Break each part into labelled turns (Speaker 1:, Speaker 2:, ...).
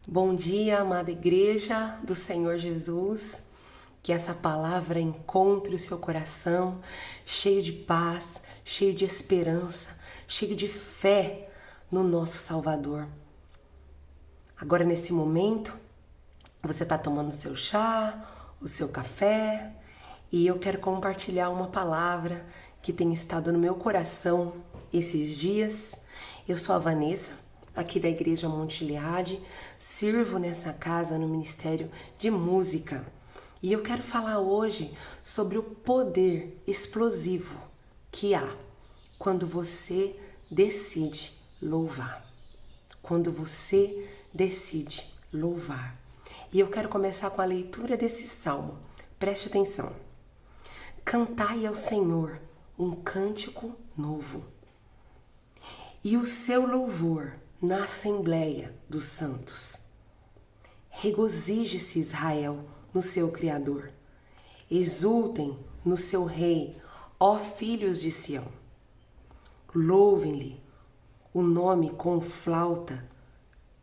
Speaker 1: Bom dia, amada igreja do Senhor Jesus, que essa palavra encontre o seu coração cheio de paz, cheio de esperança, cheio de fé no nosso Salvador. Agora, nesse momento, você está tomando o seu chá, o seu café, e eu quero compartilhar uma palavra que tem estado no meu coração esses dias. Eu sou a Vanessa, aqui da Igreja Monte Gileade, sirvo nessa casa no Ministério de Música. E eu quero falar hoje sobre o poder explosivo que há quando você decide louvar. Quando você decide louvar. E eu quero começar com a leitura desse salmo. Preste atenção. Cantai ao Senhor um cântico novo, e o seu louvor na Assembleia dos Santos. Regozije-se Israel no seu Criador. Exultem no seu Rei, ó filhos de Sião. Louvem-lhe o nome com flauta.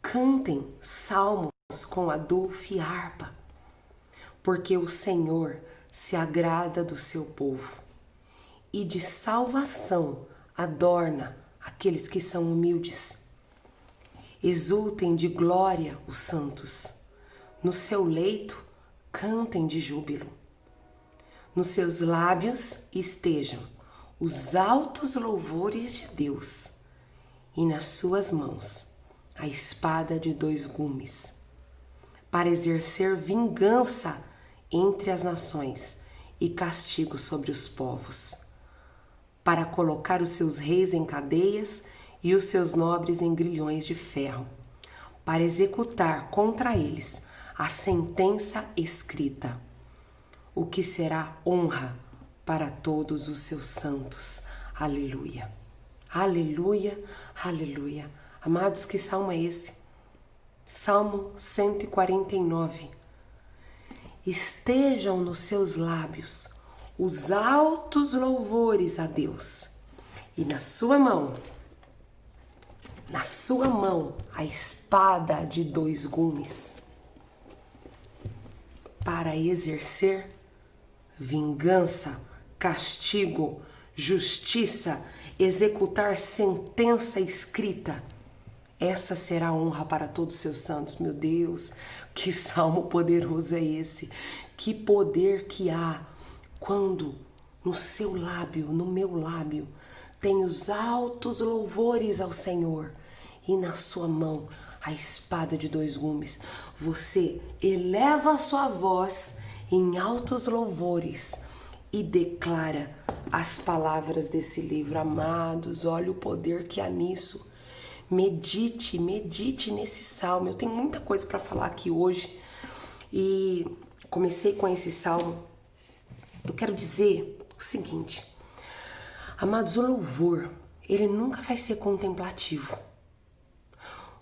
Speaker 1: Cantem salmos com adufo e harpa. Porque o Senhor se agrada do seu povo e de salvação adorna aqueles que são humildes. Exultem de glória os santos. No seu leito, cantem de júbilo. Nos seus lábios estejam os altos louvores de Deus, e nas suas mãos a espada de dois gumes, para exercer vingança entre as nações e castigo sobre os povos, para colocar os seus reis em cadeias e os seus nobres em grilhões de ferro, para executar contra eles a sentença escrita, o que será honra para todos os seus santos. Aleluia, aleluia, aleluia. Amados, que salmo é esse? Salmo 149. Estejam nos seus lábios os altos louvores a Deus, e na sua mão a espada de dois gumes, para exercer vingança, castigo, justiça, executar sentença escrita. Essa será a honra para todos os seus santos. Meu Deus, que salmo poderoso é esse! Que poder que há quando no seu lábio, no meu lábio, tem os altos louvores ao Senhor, e na sua mão a espada de dois gumes. Você eleva a sua voz em altos louvores e declara as palavras desse livro. Amados, olha o poder que há nisso. Medite nesse salmo. Eu tenho muita coisa para falar aqui hoje e comecei com esse salmo. Eu quero dizer o seguinte, amados, o louvor, ele nunca vai ser contemplativo.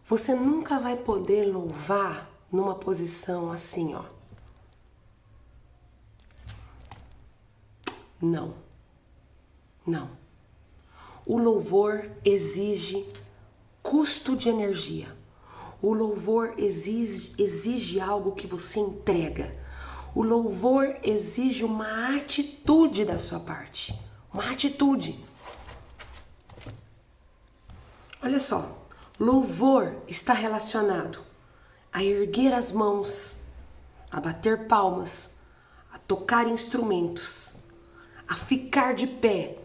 Speaker 1: Você nunca vai poder louvar numa posição assim, ó. Não. O louvor exige custo de energia. O louvor exige algo que você entrega. O louvor exige uma atitude da sua parte. Uma atitude. Olha só. Louvor está relacionado a erguer as mãos, a bater palmas, a tocar instrumentos, a ficar de pé,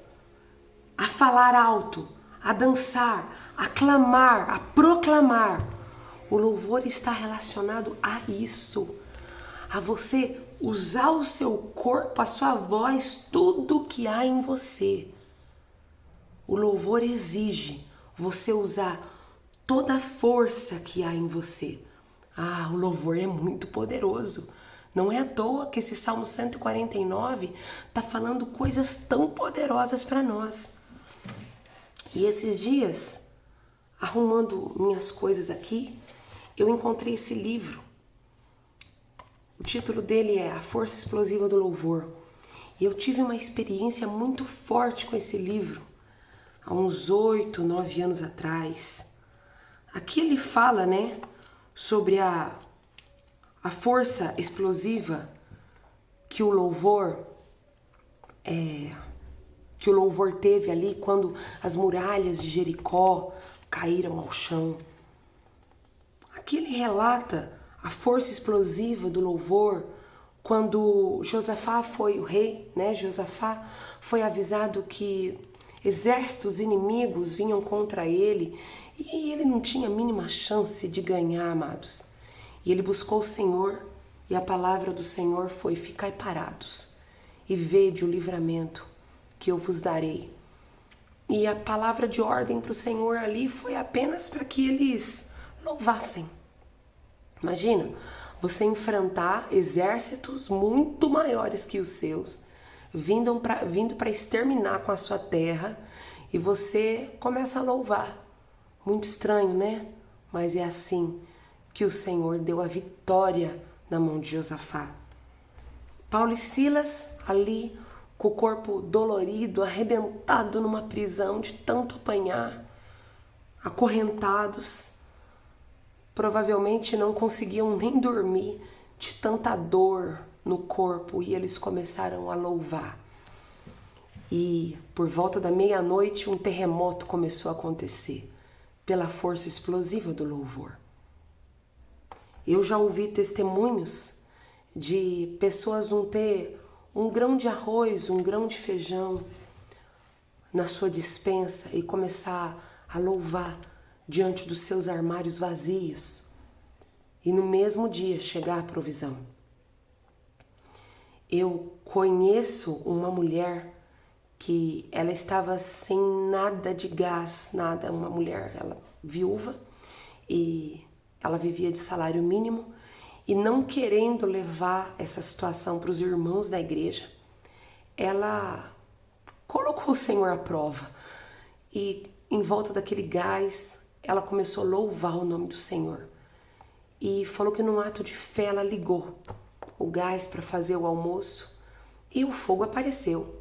Speaker 1: a falar alto, a dançar, a clamar, a proclamar. O louvor está relacionado a isso, a você usar o seu corpo, a sua voz, tudo que há em você. O louvor exige você usar toda a força que há em você. O louvor é muito poderoso. Não é à toa que esse Salmo 149 está falando coisas tão poderosas para nós. E esses dias, arrumando minhas coisas aqui, eu encontrei esse livro. O título dele é A Força Explosiva do Louvor. E eu tive uma experiência muito forte com esse livro, há uns 8, 9 anos atrás. Aqui ele fala, sobre a força explosiva que o louvor teve ali quando as muralhas de Jericó caíram ao chão. Aqui ele relata a força explosiva do louvor quando Josafá foi o rei, né? Josafá foi avisado que exércitos inimigos vinham contra ele e ele não tinha a mínima chance de ganhar, amados. E ele buscou o Senhor e a palavra do Senhor foi: ficai parados e vede o livramento que eu vos darei. E a palavra de ordem para o Senhor ali foi apenas para que eles louvassem. Imagina, você enfrentar exércitos muito maiores que os seus, vindo para exterminar com a sua terra, e você começa a louvar. Muito estranho, né? Mas é assim que o Senhor deu a vitória na mão de Josafá. Paulo e Silas ali com o corpo dolorido, arrebentado numa prisão de tanto apanhar, acorrentados, provavelmente não conseguiam nem dormir de tanta dor no corpo, e eles começaram a louvar. E por volta da meia-noite um terremoto começou a acontecer pela força explosiva do louvor. Eu já ouvi testemunhos de pessoas não ter um grão de arroz, um grão de feijão na sua despensa e começar a louvar diante dos seus armários vazios e no mesmo dia chegar a provisão. Eu conheço uma mulher que ela estava sem nada de gás, nada, uma mulher, ela viúva, e ela vivia de salário mínimo, e não querendo levar essa situação para os irmãos da igreja, ela colocou o Senhor à prova. E em volta daquele gás, ela começou a louvar o nome do Senhor. E falou que num ato de fé ela ligou o gás para fazer o almoço e o fogo apareceu.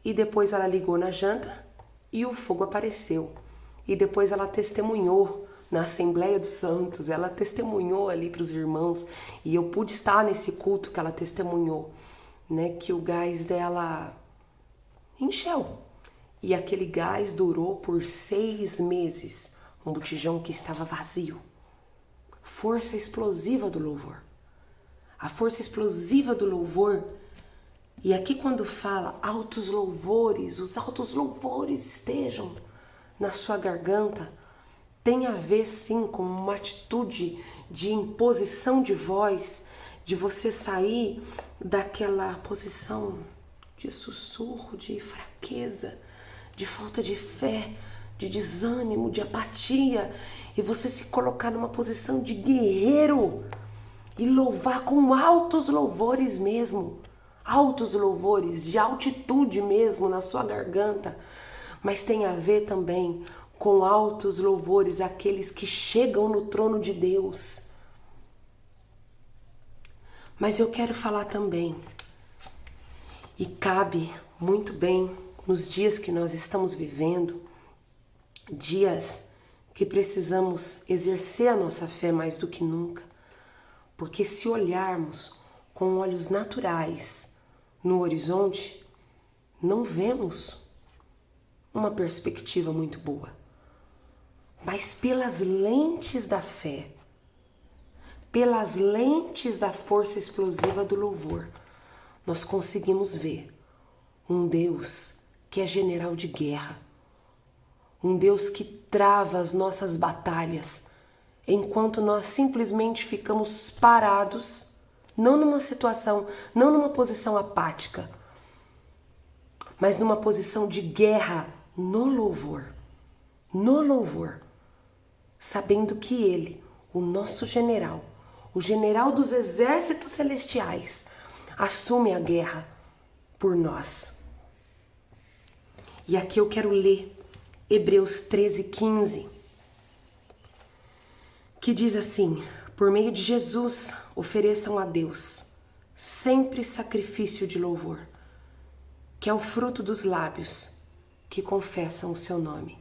Speaker 1: E depois ela ligou na janta e o fogo apareceu. E depois ela testemunhou na Assembleia dos Santos, ela testemunhou ali para os irmãos, e eu pude estar nesse culto que ela testemunhou, né, que o gás dela encheu. E aquele gás durou por 6 meses, um botijão que estava vazio. Força explosiva do louvor. A força explosiva do louvor. E aqui quando fala altos louvores, os altos louvores estejam na sua garganta, tem a ver sim com uma atitude de imposição de voz, de você sair daquela posição de sussurro, de fraqueza, de falta de fé, de desânimo, de apatia, e você se colocar numa posição de guerreiro e louvar com altos louvores mesmo, altos louvores, de altitude mesmo na sua garganta. Mas tem a ver também com altos louvores aqueles que chegam no trono de Deus. Mas eu quero falar também, e cabe muito bem nos dias que nós estamos vivendo, dias que precisamos exercer a nossa fé mais do que nunca, porque se olharmos com olhos naturais no horizonte, não vemos uma perspectiva muito boa. Mas pelas lentes da fé, pelas lentes da força explosiva do louvor, nós conseguimos ver um Deus que é general de guerra, um Deus que trava as nossas batalhas, enquanto nós simplesmente ficamos parados, não numa situação, não numa posição apática, mas numa posição de guerra no louvor, sabendo que Ele, o nosso general, o general dos exércitos celestiais, assume a guerra por nós. E aqui eu quero ler Hebreus 13:15, que diz assim: por meio de Jesus, ofereçam a Deus sempre sacrifício de louvor, que é o fruto dos lábios que confessam o seu nome.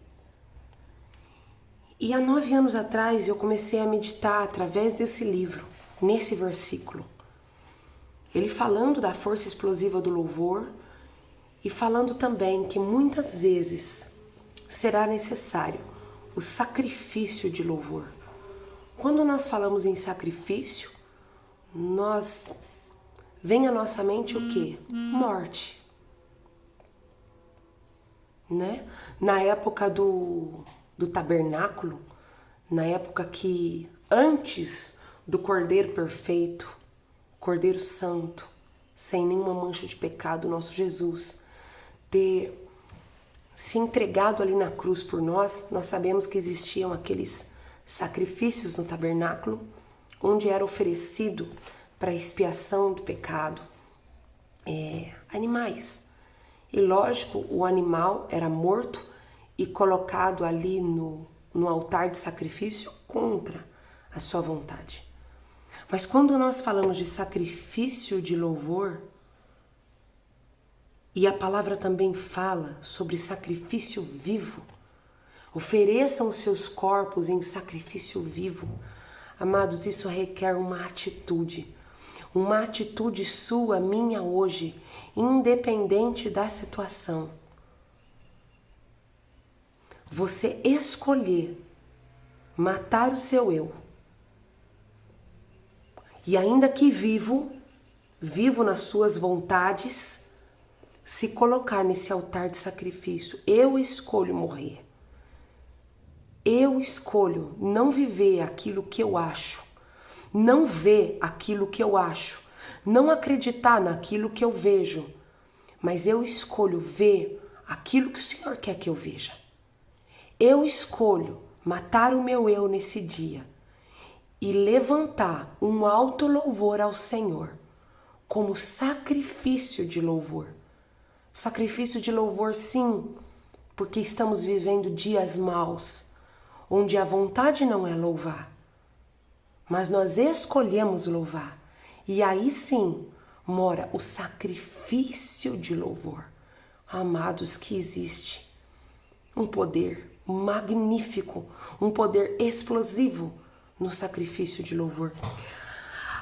Speaker 1: E há 9 anos atrás eu comecei a meditar através desse livro, nesse versículo. Ele falando da força explosiva do louvor e falando também que muitas vezes será necessário o sacrifício de louvor. Quando nós falamos em sacrifício, vem à nossa mente o quê? Morte. Né? Na época do tabernáculo, na época que antes do Cordeiro perfeito, Cordeiro santo, sem nenhuma mancha de pecado, nosso Jesus, ter se entregado ali na cruz por nós, nós sabemos que existiam aqueles sacrifícios no tabernáculo, onde era oferecido para expiação do pecado animais. E lógico, o animal era morto e colocado ali no altar de sacrifício contra a sua vontade. Mas quando nós falamos de sacrifício de louvor, e a palavra também fala sobre sacrifício vivo, ofereçam os seus corpos em sacrifício vivo. Amados, isso requer uma atitude sua, minha hoje, independente da situação. Você escolher matar o seu eu. E ainda que vivo nas suas vontades, se colocar nesse altar de sacrifício. Eu escolho morrer. Eu escolho não viver aquilo que eu acho, não ver aquilo que eu acho, não acreditar naquilo que eu vejo, mas eu escolho ver aquilo que o Senhor quer que eu veja. Eu escolho matar o meu eu nesse dia e levantar um alto louvor ao Senhor como sacrifício de louvor. Sacrifício de louvor, sim, porque estamos vivendo dias maus, onde a vontade não é louvar, mas nós escolhemos louvar. E aí sim mora o sacrifício de louvor. Amados, que existe um poder magnífico, um poder explosivo no sacrifício de louvor.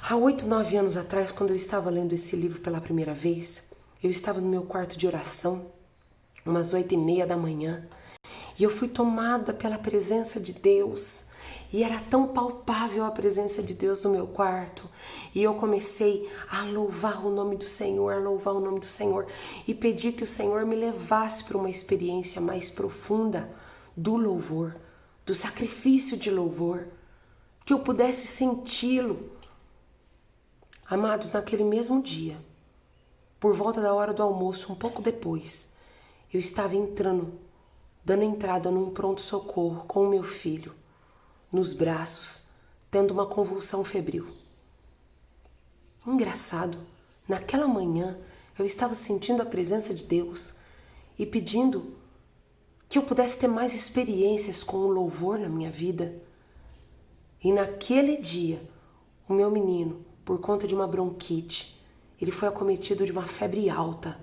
Speaker 1: Há 8, 9 anos atrás, quando eu estava lendo esse livro pela primeira vez, eu estava no meu quarto de oração, umas 8:30 da manhã, e eu fui tomada pela presença de Deus. E era tão palpável a presença de Deus no meu quarto. E eu comecei a louvar o nome do Senhor, e pedi que o Senhor me levasse para uma experiência mais profunda do louvor, do sacrifício de louvor, que eu pudesse senti-lo. Amados, naquele mesmo dia, por volta da hora do almoço, um pouco depois, eu estava dando entrada num pronto-socorro com o meu filho, nos braços, tendo uma convulsão febril. Engraçado, naquela manhã eu estava sentindo a presença de Deus e pedindo que eu pudesse ter mais experiências com o louvor na minha vida. E naquele dia, o meu menino, por conta de uma bronquite, ele foi acometido de uma febre alta,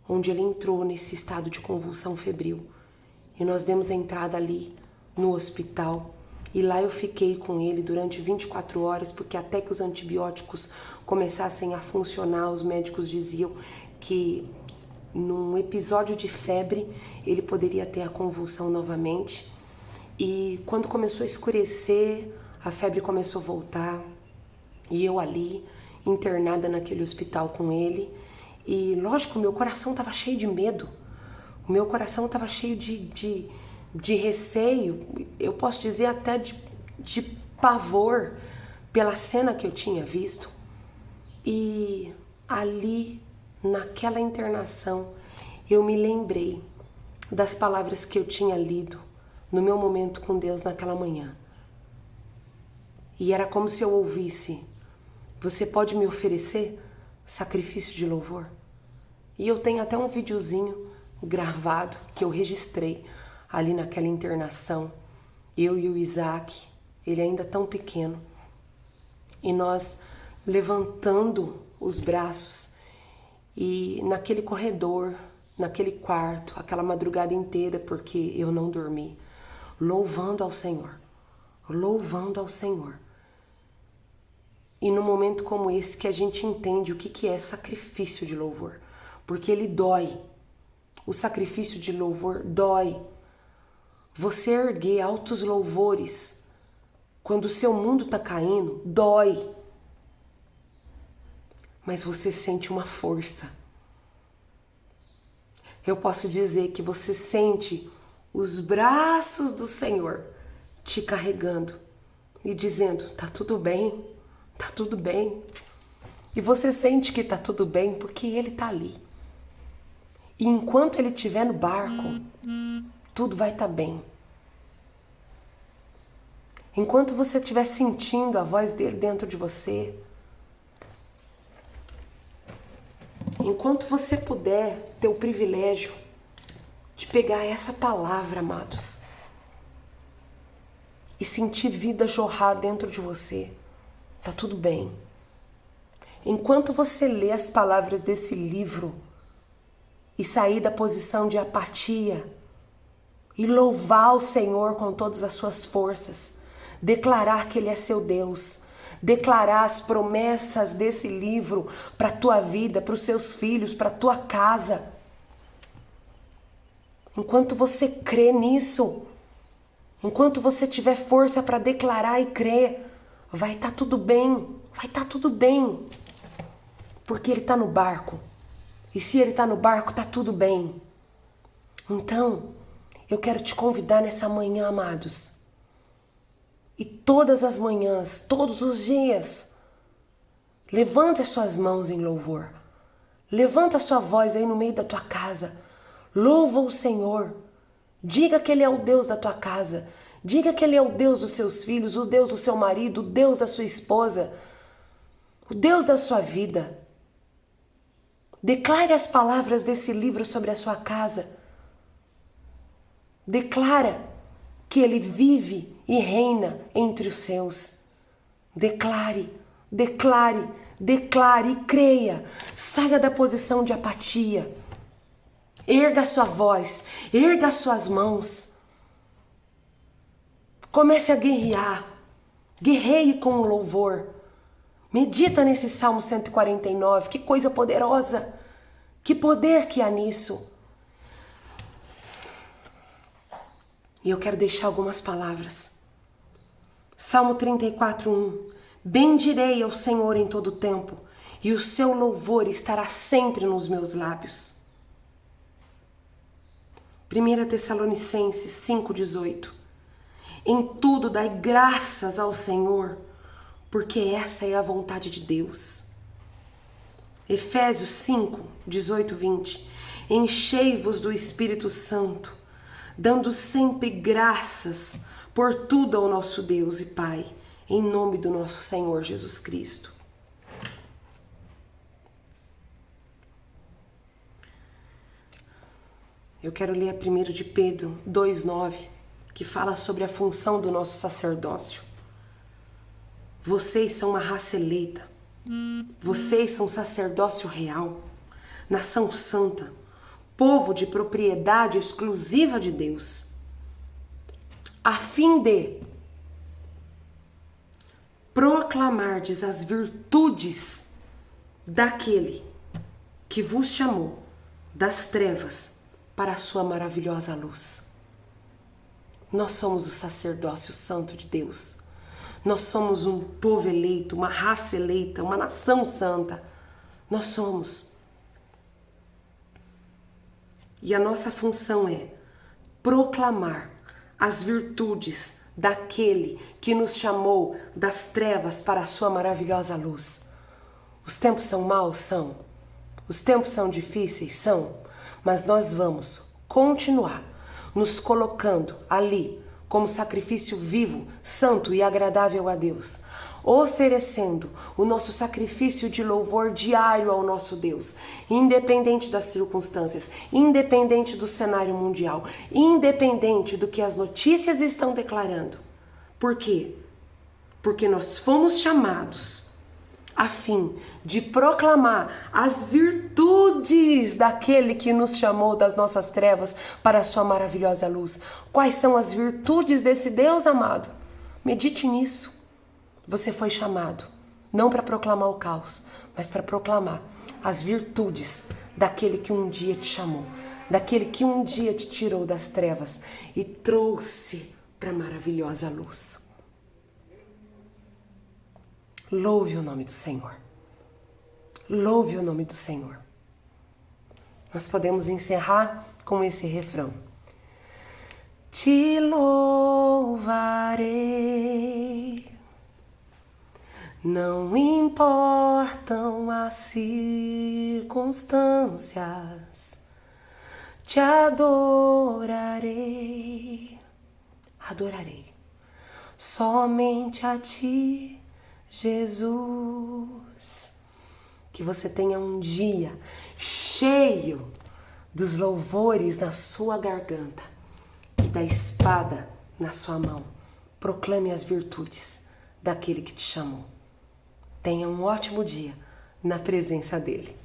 Speaker 1: onde ele entrou nesse estado de convulsão febril. E nós demos entrada ali no hospital, e lá eu fiquei com ele durante 24 horas, porque até que os antibióticos começassem a funcionar, os médicos diziam que num episódio de febre ele poderia ter a convulsão novamente. E quando começou a escurecer, a febre começou a voltar, e eu ali, internada naquele hospital com ele, e lógico, meu coração estava cheio de medo, o meu coração estava cheio de receio, eu posso dizer até de pavor pela cena que eu tinha visto. E ali, naquela internação, eu me lembrei das palavras que eu tinha lido no meu momento com Deus naquela manhã. E era como se eu ouvisse: você pode me oferecer sacrifício de louvor? E eu tenho até um videozinho gravado que eu registrei ali naquela internação, eu e o Isaac, ele ainda tão pequeno, e nós levantando os braços, e naquele corredor, naquele quarto, aquela madrugada inteira, porque eu não dormi, louvando ao Senhor, louvando ao Senhor. E num momento como esse que a gente entende o que é sacrifício de louvor, porque ele dói. O sacrifício de louvor dói. Você erguer altos louvores quando o seu mundo está caindo, dói. Mas você sente uma força. Eu posso dizer que você sente os braços do Senhor te carregando e dizendo, tá tudo bem, tá tudo bem. E você sente que tá tudo bem porque Ele tá ali. E enquanto Ele estiver no barco, tudo vai estar bem. Enquanto você estiver sentindo a voz dele dentro de você, enquanto você puder ter o privilégio de pegar essa palavra, amados, e sentir vida jorrar dentro de você, tá tudo bem. Enquanto você lê as palavras desse livro e sair da posição de apatia e louvar o Senhor com todas as suas forças, declarar que Ele é seu Deus, declarar as promessas desse livro para a tua vida, para os seus filhos, para a tua casa. Enquanto você crê nisso, enquanto você tiver força para declarar e crer, vai estar tudo bem, vai estar tudo bem. Porque Ele está no barco. E se Ele está no barco, está tudo bem. Então, eu quero te convidar nessa manhã, amados. E todas as manhãs, todos os dias, levanta as suas mãos em louvor. Levanta a sua voz aí no meio da tua casa. Louva o Senhor. Diga que Ele é o Deus da tua casa. Diga que Ele é o Deus dos seus filhos, o Deus do seu marido, o Deus da sua esposa, o Deus da sua vida. Declare as palavras desse livro sobre a sua casa. Declara que Ele vive e reina entre os seus. Declare, declare, declare e creia. Saia da posição de apatia. Erga a sua voz, erga as suas mãos. Comece a guerrear. Guerreie com o louvor. Medita nesse Salmo 149. Que coisa poderosa. Que poder que há nisso. E eu quero deixar algumas palavras. Salmo 34:1. Bendirei ao Senhor em todo o tempo, e o seu louvor estará sempre nos meus lábios. 1 Tessalonicenses 5:18. Em tudo dai graças ao Senhor, porque essa é a vontade de Deus. Efésios 5:18-20. Enchei-vos do Espírito Santo, dando sempre graças por tudo ao nosso Deus e Pai, em nome do nosso Senhor Jesus Cristo. Eu quero ler a 1 de Pedro 2:9, que fala sobre a função do nosso sacerdócio. Vocês são uma raça eleita, vocês são sacerdócio real, nação santa, povo de propriedade exclusiva de Deus, a fim de proclamardes as virtudes daquele que vos chamou das trevas para a sua maravilhosa luz. Nós somos o sacerdócio santo de Deus. Nós somos um povo eleito, uma raça eleita, uma nação santa. Nós somos. E a nossa função é proclamar as virtudes daquele que nos chamou das trevas para a sua maravilhosa luz. Os tempos são maus? São. Os tempos são difíceis? São. Mas nós vamos continuar nos colocando ali como sacrifício vivo, santo e agradável a Deus, oferecendo o nosso sacrifício de louvor diário ao nosso Deus, independente das circunstâncias, independente do cenário mundial, independente do que as notícias estão declarando. Por quê? Porque nós fomos chamados a fim de proclamar as virtudes daquele que nos chamou das nossas trevas para a sua maravilhosa luz. Quais são as virtudes desse Deus amado? Medite nisso. Você foi chamado não para proclamar o caos, mas para proclamar as virtudes daquele que um dia te chamou, daquele que um dia te tirou das trevas e trouxe para a maravilhosa luz. Louve o nome do Senhor. Louve o nome do Senhor. Nós podemos encerrar com esse refrão. Te louvarei, não importam as circunstâncias, te adorarei, adorarei, somente a ti, Jesus. Que você tenha um dia cheio dos louvores na sua garganta e da espada na sua mão. Proclame as virtudes daquele que te chamou. Tenha um ótimo dia na presença dele.